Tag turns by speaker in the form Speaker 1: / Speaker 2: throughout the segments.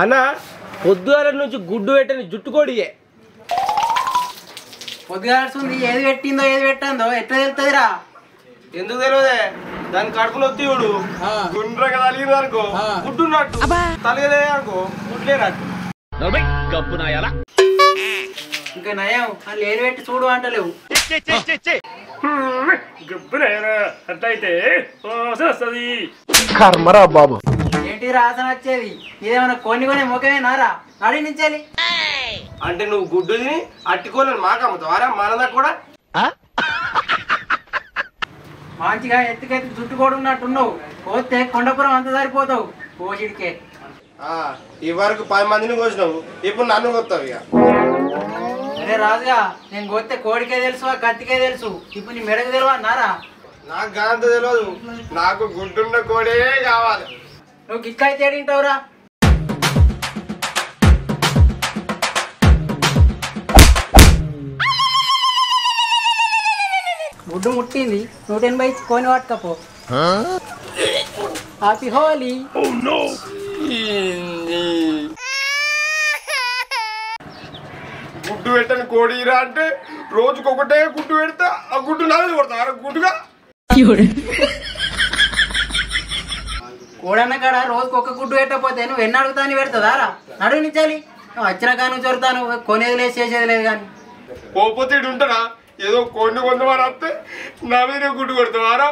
Speaker 1: అన్న పొద్దుగాల నుంచి గుడ్డు పెట్టని జుట్టుకోడియే
Speaker 2: పొద్దుగాల్సింది ఏది పెట్టిందో ఏది పెట్టందో ఎట్లా తెలుస్తుందిరా?
Speaker 1: ఎందుకు తెలియదే దాని కడుపులో తీయుడు గుండ్రగా తలిగింది అనుకో గుడ్డున్నట్టు తలగలే అనుకో గుడ్లేనట్టు
Speaker 2: ఇంకా నయం వాళ్ళు ఏది పెట్టి చూడు అంటలేవు.
Speaker 1: అట్లయితే
Speaker 3: కర్మరా బాబు.
Speaker 2: ఏంటి రాసన వచ్చేది? ఇదేమన్నా కొన్ని కొని ముఖమేనారా? నడి నుంచేలి
Speaker 1: అంటే నువ్వు గుడ్డు తిని అట్టుకోలేని మాకు అమ్ముతావారా మనదా కూడా
Speaker 2: మంచిగా ఎత్తుకెత్తి చుట్టుకోడు ఉన్నట్టున్నావు. పోతే కొండపురం అంత సరిపోతావు కోసిడికే.
Speaker 1: ఈ వరకు 10 మందిని కోసినావు, ఇప్పుడు నన్ను కొత్తావు ఇక.
Speaker 2: అరే రాజుగా, నేను కొత్తే కోడికే తెలుసు కత్తికే తెలుసు, ఇప్పుడు నీ మెడకు తెలివ అన్నారా?
Speaker 1: నాకు గంత తెలియదు, నాకు గుడ్డున్న కోడే కావాలి.
Speaker 2: నువ్వు గిక్కైతే ఏడింటావురా? గుడ్డు ముట్టింది 180 కొని పట్టుకపో. హ్యాపీ హోలీ.
Speaker 1: గుడ్డు పెట్టని కోడిరా అంటే రోజుకొకటే గుడ్డు పెడతా, ఆ గుడ్డు నాలుగు కొడతా గుడ్డుగా.
Speaker 2: కోడన్న కాడ రోజుకి ఒక్క గుడ్డు పెట్టకపోతే నువ్వు ఎన్ని అడుగుతాని పెడతాదారా? నడువు నిచ్చాలి. నువ్వు వచ్చిన కానీ చొరుతాను, కొనేది లేదు చేసేది లేదు కానీ.
Speaker 1: పోతే ఇటు ఉంటారా? ఏదో కొన్ని కొంతమంది వస్తే నా మీద గుడ్డు కొడతావారా?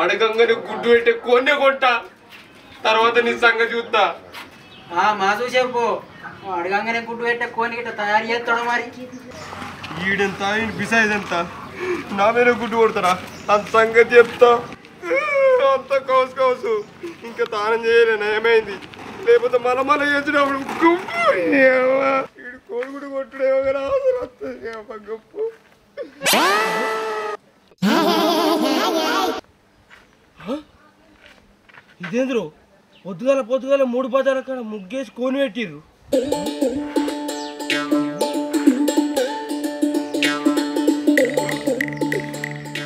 Speaker 1: అడగంగానే గుడ్డు పెట్టే కొన్నే కొంటా, తర్వాత నీ సంగతి చూస్తా.
Speaker 2: మా చూసేపో అడగంగానే గుడ్డు పెట్టే కొని ఇట్లా తయారు చేస్తాడు. మరి
Speaker 1: ఈడెంత బిసైజ్ ఎంత, నా మీద గుడ్డు కొడతారా? అంత సంగతి చెప్తా. అంత కౌసు ఇంకా తానం చేయలేనా? ఏమైంది? లేకపోతే మళ్ళీ చేసినప్పుడు కోడి గుడి కొట్టుడేమో గప్పు. ఇదేంద్రు పొద్దుగాల 3 బజార్ల కాడ ముగ్గేసి కోని పెట్టిర్రు.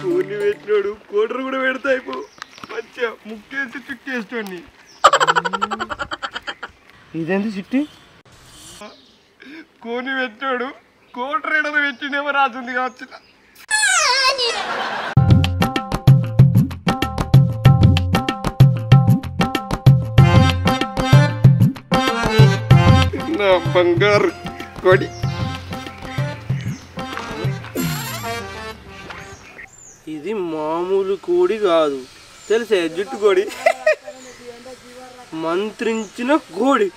Speaker 1: కోని పెట్టినాడు, కోటరు కూడా పెడతా అయిపో. మంచిగా ముగ్గేసి చుట్టేసుకోండి. ఇదేంటి చిట్టి? కోని పెట్టాడు, కోటరు ఏడదో పెట్టిండేమో రాజుంది కావచ్చు. నా బంగారు కోడి. ఇది మామూలు కోడి కాదు తెలిసే, జుట్టు కోడి, మంత్రించిన కోడి.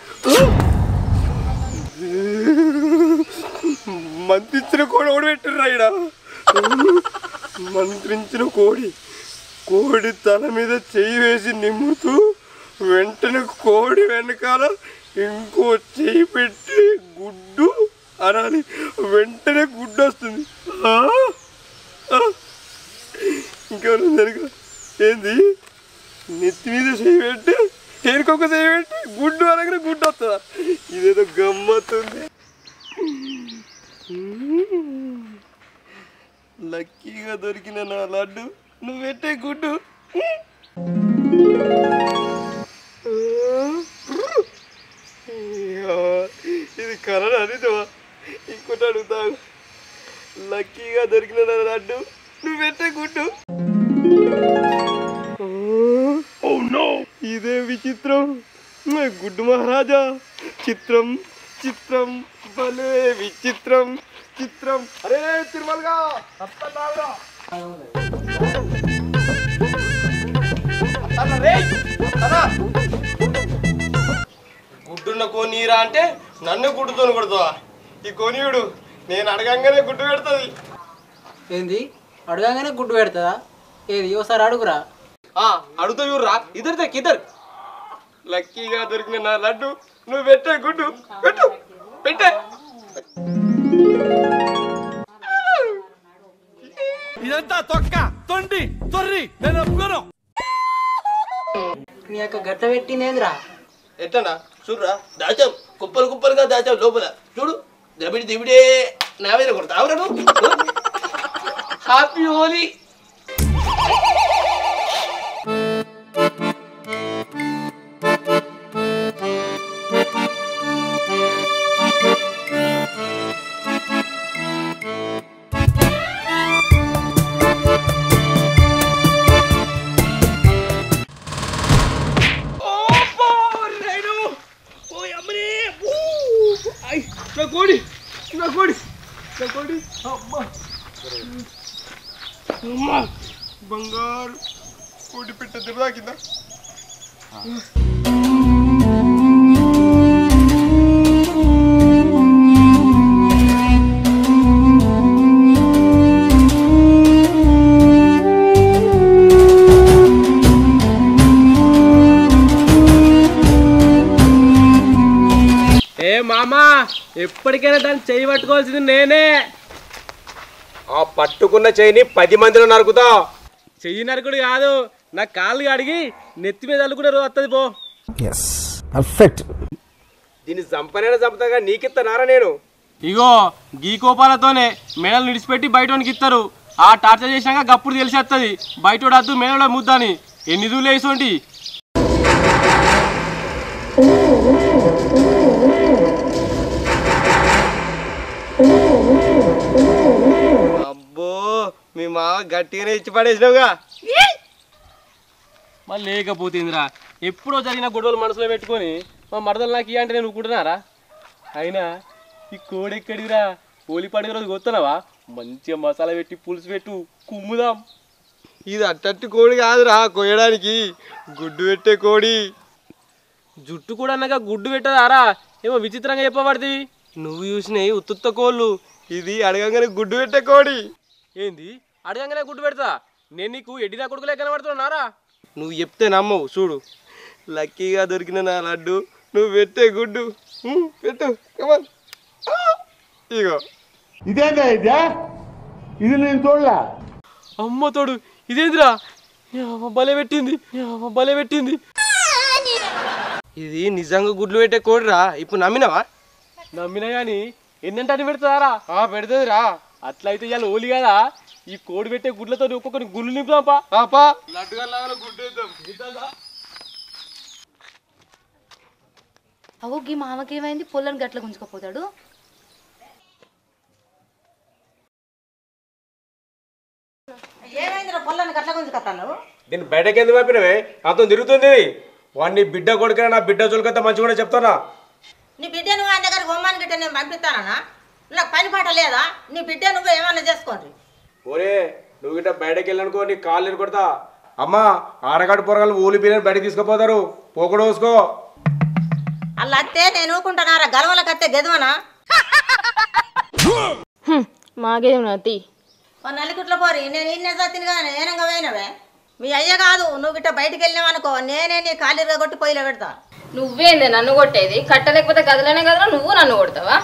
Speaker 1: మంత్రించిన కోడి కూడా పెట్టిర్రా ఈడ. మంత్రించిన కోడి. కోడి తల మీద చెయ్యి వేసి నిమ్ముతూ వెంటనే కోడి వెనకాల ఇంకో చెయ్యి పెట్టి గుడ్డు అనాలి, వెంటనే గుడ్డు వస్తుంది. ఇంకెవరు జరుగు ఏంది? నెత్తి మీద చెయ్యి పెట్టి తేనుకొక చెయ్యి పెట్టి గుడ్డు అనగానే గుడ్డు వస్తుందా? ఇదేదో గమ్మత్తుంది. లక్కీగా దొరికిన నా లడ్డు, నువ్వు పెట్టే గుడ్డు. ఇది కలర్ అనిదివా? ఇంకోటి అడుగుతావు. లక్కీగా దొరికిన నా లడ్డు, నువ్వు పెట్టే గుడ్డు. ఇదే విచిత్రం. గుడ్డు మహారాజా, చిత్రం చిత్రం భలే విచిత్రం చిత్రం. అరే తిరుమలగా గుడ్డున్న కోనీరా అంటే నన్ను గుడ్డుతో కొడతావా? ఈ కోనీయుడు నేను అడగంగానే గుడ్డు పెడుతుంది.
Speaker 2: ఏంది అడగంగానే గుడ్డు పెడతా? ఏది ఒకసారి అడుగురా.
Speaker 1: అడుగుతా చూడరా. ఇద్దరు లక్కీగా దొరికిన నా లడ్డు, నువ్వు పెట్టే గుడ్డు. పెట్టు పెట్టే.
Speaker 3: ఇదంతా తొక్క తొండి తొర్రి నేను ఒప్పుకోను.
Speaker 2: నీ యొక్క గట్ట పెట్టిందేంద్రా?
Speaker 1: ఎట్లనా చూడరా, దాచాం కుప్పలు కుప్పలుగా దాచాం లోపల. చూడు దబిడి దిబిడే నా మీద కొడతావురా నువ్వు. హ్యాపీ హోలీ. బంగారు కోడి పెట్ట దెబ్బ తాకిందా?
Speaker 4: ఏ మామా, ఎప్పటికైనా దాన్ని చెయ్యి పట్టుకోవాల్సింది నేనే.
Speaker 1: ఆ పట్టుకున్న చెయ్యిని 10 మందిలో నరుకుతా.
Speaker 4: చెయ్యి నరకుడు కాదు, నా కాళ్ళు అడిగి నెత్తి మీద అల్లుకునే రోజు వస్తుంది పో.
Speaker 1: దీన్ని చంపనైనా చంపుతాగా నీకిత్తనారా నేను?
Speaker 4: ఇగో గీ కోపాలతోనే మేడలు నిడిచిపెట్టి బయటోనికి ఇస్తారు. ఆ టార్చర్ చేసినాక గప్పుడు తెలిసేస్తుంది బయటోడు అద్దు మేడలో ముద్దని. ఎన్ని దూలు వేసోంటి.
Speaker 1: అబ్బో మీ మామ గట్టిగానే ఇచ్చి పడేసినావుగా.
Speaker 4: మళ్ళీ లేకపోతేందిరా, ఎప్పుడో జరిగిన గొడవలు మనసులో పెట్టుకొని మా మరదలు నాకు ఇయ్య అంటే నేను ఊకుంటున్నారా? అయినా ఈ కోడెక్కడిరా? హోలీ పండుగ రోజు కొత్తనవా? మంచిగా మసాలా పెట్టి పులుసు పెట్టు, కుమ్ముదాం.
Speaker 1: ఇది అట్టట్టు కోడి కాదురా కొయ్యడానికి, గుడ్డు పెట్టే కోడి.
Speaker 4: జుట్టు కూడా అన్నాక గుడ్డు పెట్టదారా? ఏమో విచిత్రంగా చెప్పబడుతుంది.
Speaker 1: నువ్వు చూసినాయి ఉత్తుత్త కోళ్ళు, ఇది అడగంగానే గుడ్డు పెట్టే కోడి.
Speaker 4: ఏంది అడగంగానే గుడ్డు పెడతా? నేను నీకు ఎడ్డినా కొడుకులే కనబడుతున్నారా?
Speaker 1: నువ్వు చెప్తే నమ్మవు. చూడు, లక్కీగా దొరికిన నా లడ్డు, నువ్వు పెట్టే గుడ్డు. పెట్టు కమాన్. ఇగో
Speaker 5: ఇదేందా ఇదే? ఇది నేను చూడలే.
Speaker 4: అమ్మ తోడు, ఇదేందిరా? భలే పెట్టింది, భలే పెట్టింది.
Speaker 1: ఇది నిజంగా గుడ్లు పెట్టే కోడిరా. ఇప్పుడు నమ్మినావా?
Speaker 4: నమ్మినా కానీ ఎన్నంటే పెడతారా?
Speaker 1: పెడుతుందిరా.
Speaker 4: అట్లయితే ఇవాళ ఓలి కదా, ఈ కోడి పెట్టే గుడ్లతో ఒక్కొక్కరి గుళ్ళు నింపుదాంపా.
Speaker 1: లడ్డుగా గుడ్డు వేద్దాం.
Speaker 6: అవు గీ మామకి ఏమైంది? పొల్లని గట్ల గుంజుకపోతాడు.
Speaker 2: ఏమైందిరా పొల్లని గట్ల గుంజుకొస్తాను?
Speaker 1: దీన్ని బయటకి ఎందుకు పంపినవే? అతను తిరుగుతుంది. వాడిని బిడ్డ కొడుకునే నా బిడ్డ చులకంతా మంచిగా కూడా చెప్తానా?
Speaker 2: నీ బిడ్డ నువ్వు ఆయన దగ్గర బొమ్మని గిట్ట నేను పంపిస్తానా? నాకు పని పాట లేదా? నీ బిడ్డ నువ్వు ఏమన్నా చేసుకోండి.
Speaker 1: ఓరే నువ్వు గిట్ట బయటకి వెళ్ళనుకో, నీ కాళ్ళు ఎరగొడతా. అమ్మా ఆడగాడు పొరగాలు ఊలి బియ్యం బయటకు తీసుకుపోతారు, పోకుండా పోసుకో.
Speaker 2: అలా అత్తే నేను ఊకుంటున్నారా? గలవల కత్తే గెదవనా?
Speaker 6: మాకేం నతి
Speaker 2: నల్లికుట్ల పోరి నేను ఇన్నే సత్తిని కానీ ఏనంగా పోయినవే. మీ అయ్య కాదు, నువ్వు గిట్ట బయటికి వెళ్ళినావనుకో నేనే నీ కాళ్ళు కొట్టి పొయ్యిలో పెడతా.
Speaker 6: నువ్వేంది నన్ను కొట్టేది? కట్టలేకపోతే గదలనే గదలో నువ్వు నన్ను కొడతావా?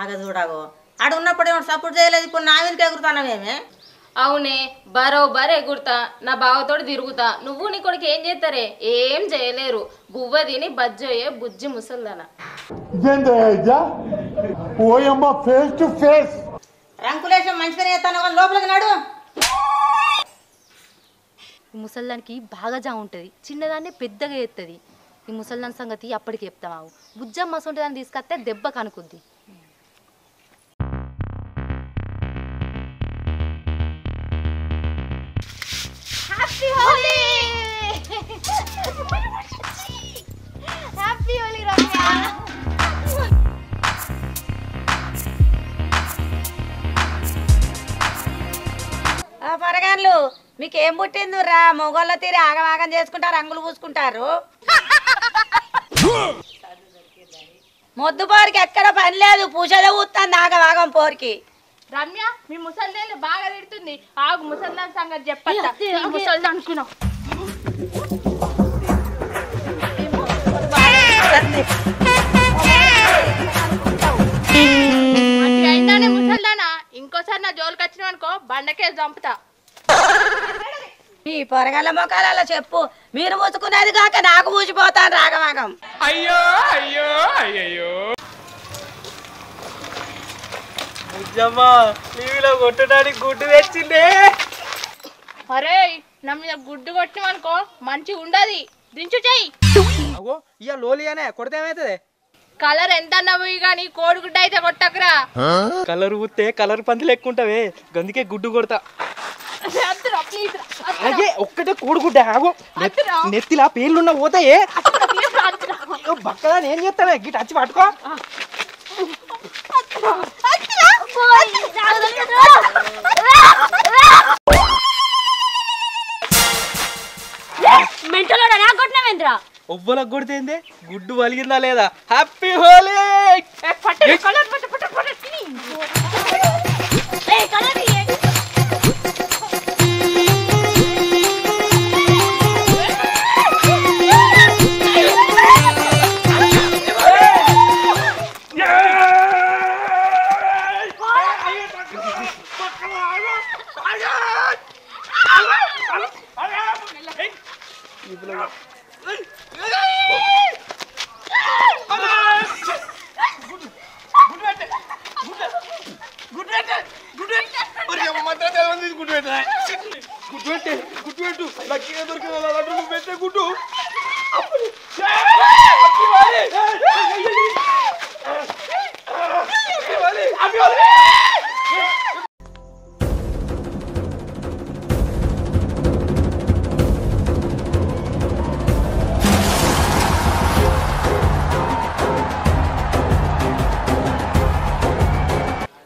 Speaker 2: ఆగ చూడాగో, ఆడ ఉన్నప్పుడు ఏమో సపోర్ట్ చేయలేదు, ఇప్పుడు నా మీదకి ఎగురుతానవేమే?
Speaker 6: అవునే, బరోబర్ ఎగురుతా, నా బావతోటి తిరుగుతా. నువ్వు నీ కొడుకు ఏం చేస్తారే? ఏం చేయలేరు. గువ్వ తిని బజ్జోయే బుజ్జి ముసల్దానా.
Speaker 5: ఇదేందా ఇదే? ఓయమ్మ ఫేస్ టు ఫేస్.
Speaker 2: రంకులేశం మంచిగానే చేస్తాను, లోపలికి నాడు.
Speaker 6: ఈ ముసల్దానికి బాగా జా ఉంటుంది, చిన్నదాన్ని పెద్దగా ఎత్తది. ఈ ముసల్దాన్ సంగతి అప్పటికి చెప్తామావు. బుజ్జమ్మ సొంటదాన్ని తీసుకొస్తే దెబ్బ కనుకుద్ది. హ్యాపీ హోలీ! హ్యాపీ హోలీ రమ్య!
Speaker 2: పొరగాన్లు మీకేం పుట్టిందిరా? మొగోళ్ళ తీరి ఆగమాగం చేసుకుంటారు, రంగులు పూసుకుంటారు. మొద్దు పోరికి ఎక్కడ పని లేదు, పూసదే ఊస్తుంది ఆగమాగం పోరికి.
Speaker 7: రమ్య మీ ముసల్దేలు బాగా తిడుతుంది. ఆగు ముసల్దాన్ సంగతి చెప్పచ్చా? ముసల్దాన్ అనుకున్నావు అయిందానే ముసల్దానా? ఇంకోసారి నా జోలికి వచ్చినావు అనుకో బండకే చంపుతా.
Speaker 2: ఈ పొరగల మొక్కలలో చెప్పు, మీరు పూసుకునేది కాక నాకు పూసిపోతాను రాగమాగం.
Speaker 4: అయ్యో అయ్యో అయ్యయ్యో బుజ్జమ్మ టీవీలో కొట్టడానికి గుడ్డు తెచ్చిందే.
Speaker 7: అరే నా మీద గుడ్డు కొట్టినవనుకో మంచిగా ఉండదు, దించు చెయ్యి.
Speaker 8: అగో ఇక లోలి అనే కొడితే ఏమైతుంది?
Speaker 7: కలర్ ఎంత అన్నవి కానీ కోడిగుడ్డ అయితే కొట్టకురా.
Speaker 8: కలర్ ఊతే కలర్ పంది లెక్కుంటావే, గందుకే గుడ్డు కొడతా. అదే ఒక్కటే కోడిగుడ్డ. ఆగో నెత్తిలా పేర్లున్న పోతాయే బక్కదా. నేను చేస్తానే గిట్ వచ్చి పట్టుకో. ఒవ్వలకు కొడితేందే గుడ్డు వలిగిందా లేదా? హ్యాపీ హోలీ.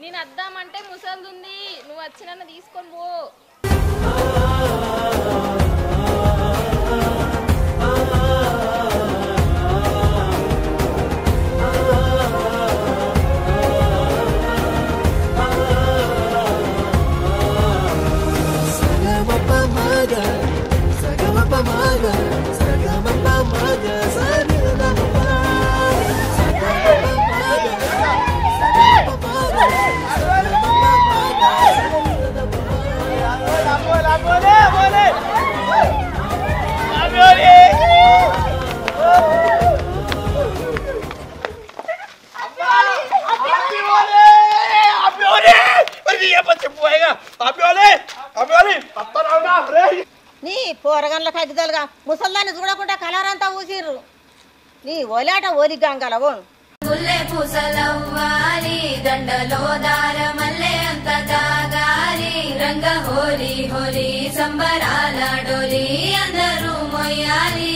Speaker 6: నేను అద్దామంటే ముసలిదుంది, నువ్వు వచ్చి నన్ను తీసుకొని పో.
Speaker 2: నీ పోరగన్ల కగ్గిదలుగా ముసల్దాన్ని చూడకుండా కలర్ అంతా ఊసిర్రు. నీ ఒలాట ఓలి గంగలవు.
Speaker 9: గుల్లె పూసలవ్వాలి, దండలో దారమల్లె అంత దాగాలి, రంగ హోలీ హోలీ సంబరాల డోలి అందరూ మొయ్యాలి.